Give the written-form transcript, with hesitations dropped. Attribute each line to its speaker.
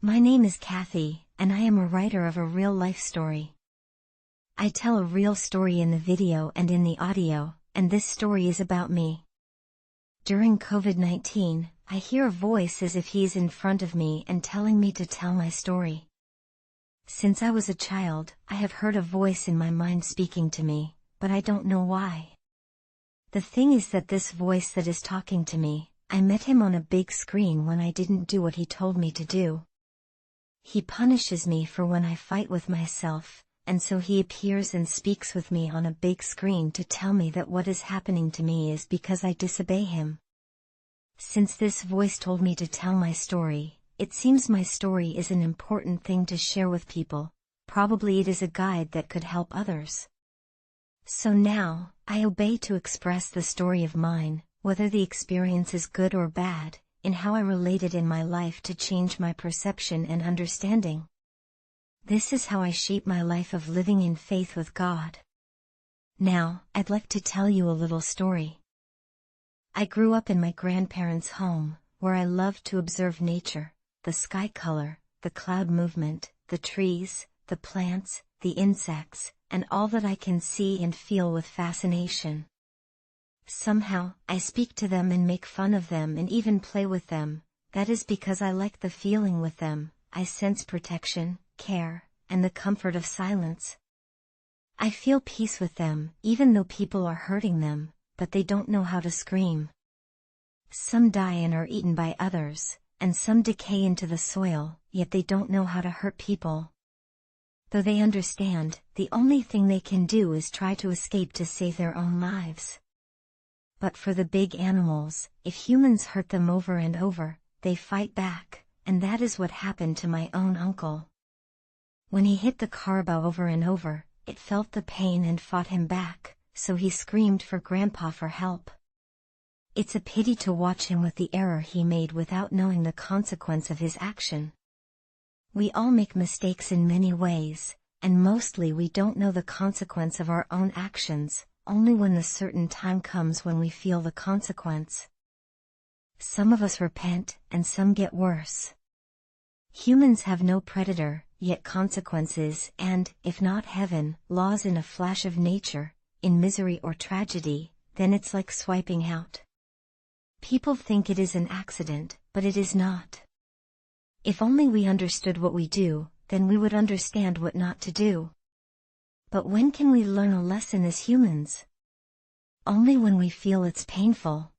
Speaker 1: My name is Kathy, and I am a writer of a real-life story. I tell a real story in the video and in the audio, and this story is about me. During COVID-19, I hear a voice as if he is in front of me and telling me to tell my story. Since I was a child, I have heard a voice in my mind speaking to me, but I don't know why. The thing is that this voice that is talking to me, I met him on a big screen when I didn't do what he told me to do. He punishes me for when I fight with myself, and so he appears and speaks with me on a big screen to tell me that what is happening to me is because I disobey him. Since this voice told me to tell my story, it seems my story is an important thing to share with people. Probably it is a guide that could help others. So now, I obey to express the story of mine, whether the experience is good or bad, in how I relate it in my life to change my perception and understanding. This is how I shape my life of living in faith with God. Now, I'd like to tell you a little story. I grew up in my grandparents' home, where I loved to observe nature, the sky color, the cloud movement, the trees, the plants, the insects, and all that I can see and feel with fascination. Somehow, I speak to them and make fun of them and even play with them. That is because I like the feeling with them. I sense protection, care, and the comfort of silence. I feel peace with them, even though people are hurting them, but they don't know how to scream. Some die and are eaten by others, and some decay into the soil, yet they don't know how to hurt people. Though they understand, the only thing they can do is try to escape to save their own lives. But for the big animals, if humans hurt them over and over, they fight back, and that is what happened to my own uncle. When he hit the carabao over and over, it felt the pain and fought him back, so he screamed for Grandpa for help. It's a pity to watch him with the error he made without knowing the consequence of his action. We all make mistakes in many ways, and mostly we don't know the consequence of our own actions, only when the certain time comes when we feel the consequence. Some of us repent, and some get worse. Humans have no predator, yet consequences and, if not heaven, laws in a flash of nature, in misery or tragedy, then it's like swiping out. People think it is an accident, but it is not. If only we understood what we do, then we would understand what not to do. But when can we learn a lesson as humans? Only when we feel it's painful.